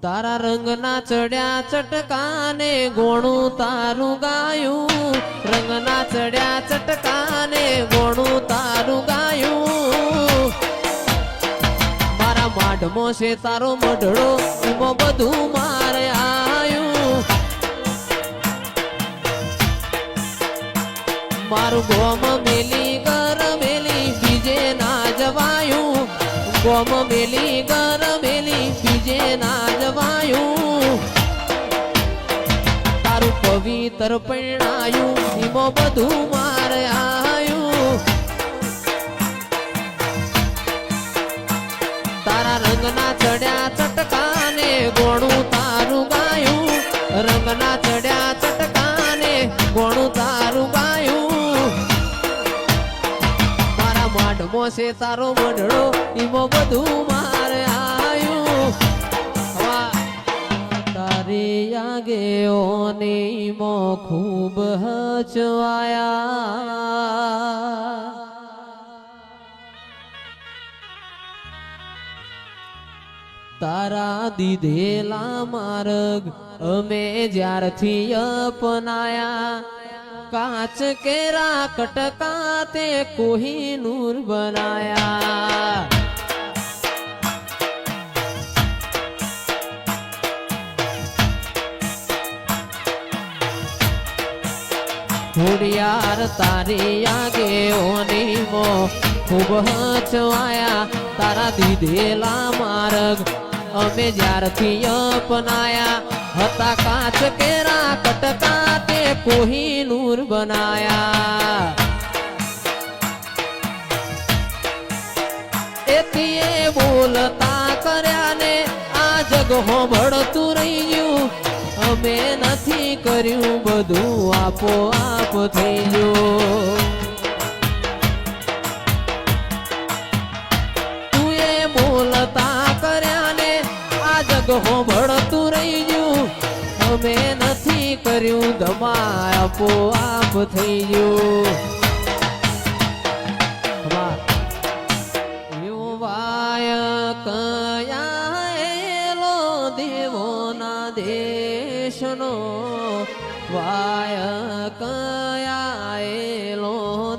તારા રંગના ચડ્યા ચટકાને ગોણું તારું ગાયું, રંગના ચડ્યા ચટકાને ગોણું તારું ગાયું. મારા માઢમાં છે તારો મઢડો, એમાં બધું મારે આયું. મારું ગોમ મેલી ગર મેલી બીજે ના જવાયું, ગોમ મેલી ગર મેલી બીજે ના જવાયું. તારું પવિત્ર પરણાયું, એમાં બધું મારે આયું. તારા રંગના ચડ્યા ચટકાને ગોણું તારું ગાયું, રંગના ચડ્યા ચટકાને ગોણું તારું ગાયું. મારા માઢમાં છે તારો મઢડો, એમાં બધું મારે આયું. તારી આગેઓની મો ખૂબ હચવાયા. તારા દીધેલા માર્ગ અમે જ્યારથી અપનાયા, કાચ કેરા કટકા તે કોહિનૂર બનાયા. ખોડિયાર તારી આગેઓની મો ખૂબ હચવાયા. તારા દીધેલા માર્ગ અમે જ્યારથી અપનાયા, હતા કાચ કેરા કટકા તે કોહિનૂર બનાયા. એથી બોલતા કર્યા ને આ જગ હોંભળતું રહી ગયું. અમે નથી કર્યું બધું આપોઆપ થઈ ગયું. તું એ બોલતા કર્યા ને આ જગ હોંભળતું રહી ગયું. અમે નથી કર્યું ધમા આપોઆપ થઈ ગયું. વાય કયા એલો દેવો ના દેશનો, વાય કયા એલો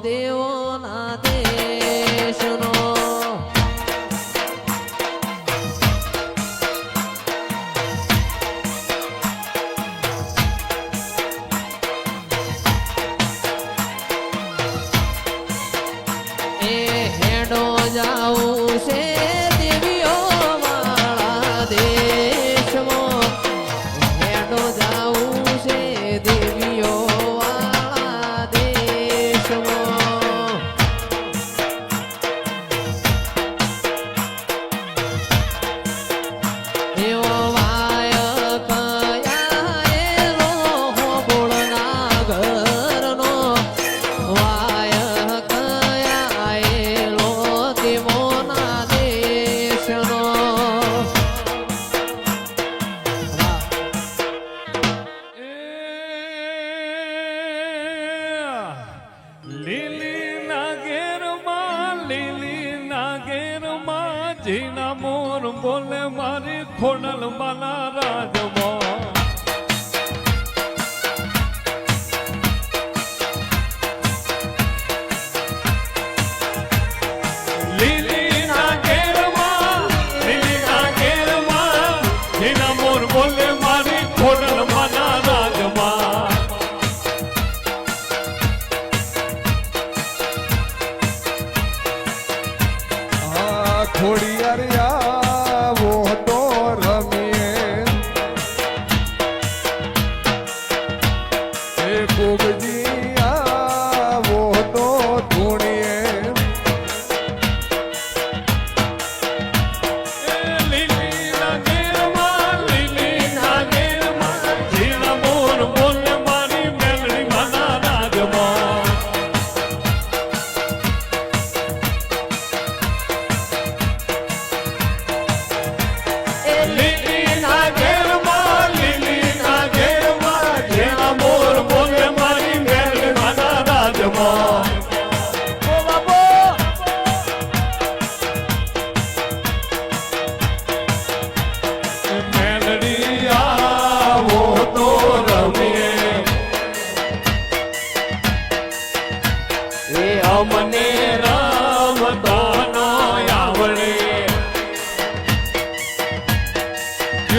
દેવો ના દેશનો. એ હેડો જાઉં છે દેવીઓ વાળા દેશમાં, હેડો જાઉં છે દેવીઓ વાળા દેશમાં. એવો વાય કયા એલો હોબળના ઘરનો, વાય કયા એલો દેવોના દેશનો. લીલી ના ઘેરમાં જીના મોર બોલે મારી ખોડલ માના રાજમાં. લીલી ના ઘેરમાં જીના મોર બોલે મારી ખોડલ માના રાજમાં. ખોડિયારિયા વો તો રમીએ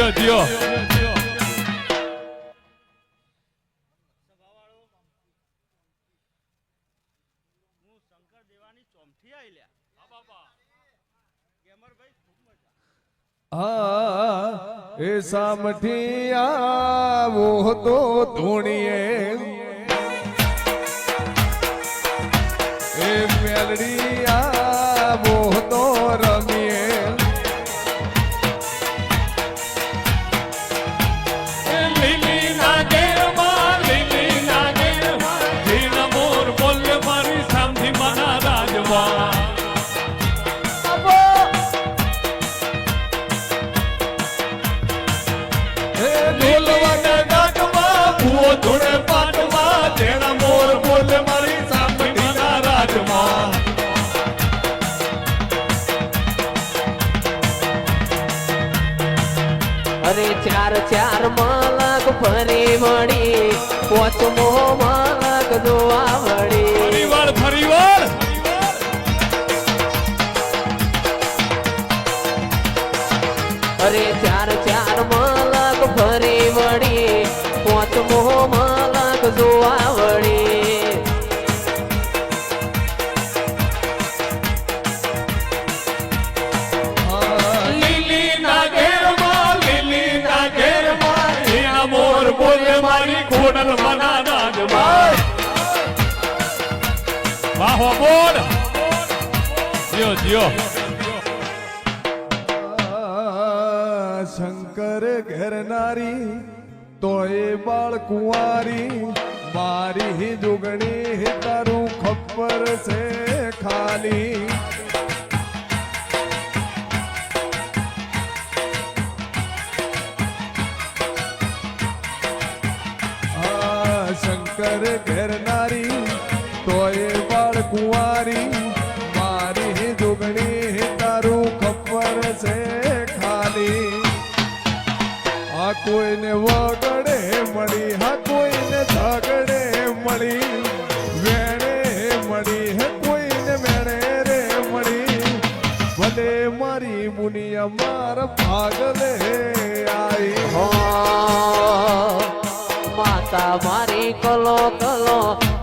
દિયો દિયો એ સામઠિયા वो तो ધૂણીએ એ મેલડીયા वो तो રમીએ લીલી ના ઘેરમાં લીલી ના ઘેરમાં ઝીણા મોર બોલે મારી સામથી મના રાજમાં ઢોલવાના નાકમાં ભૂવો ધૂળે પાટમાં ઝીણા મોર બોલે મારી સામઠીના રાજમાં અરે ચાર ચાર મલક ફરી વળી પોચમો મલક જોવા વળી ફરીવાર અરે ચાર ચાર મલક ફરી વળી પોચમો મલક જોવા વળી લીલી ના ઘેરમાં લીલી ના ઘેરમાં ઝીણા મોર બોલે મારી ખોડલ મના રાજમાં વાહ બોલ જીઓ જીઓ શંકર ઘેરનારી તોય બાળ કુંવારી મારી જોગણી તારું ખબર છે ખાલી શંકર ઘેરનારી તોય બાળ કુંવારી મારી જોગણી તારું ખબર છે ખાલી આ કોઈને વગડે મળી હા કોઈને ઝગડે મળી વેણે મળી હે કોઈને વેણે રે મળી ભલે મારી મુનિયા માર ભાગલે આઈ હો માતા મારી કલો કલો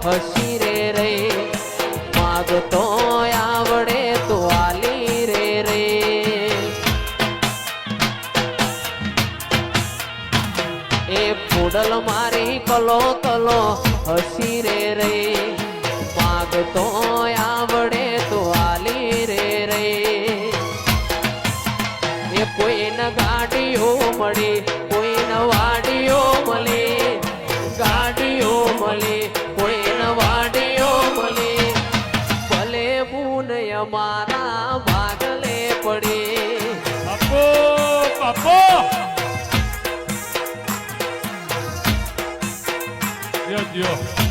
હસી રે માગતો આવડે તો આલી રે એ ફૂડલ મારી કલો કલો હસી રે માગતો આવડે તો આલી રે એ કોઈને ગાડીઓ મળી કોઈને વાડીઓ મળી ગાડીઓ મળી કોઈને વાડીઓ મળી ભલે મુનય મારા ભાગલે પડી બાપો બાપો જીઓ જીઓ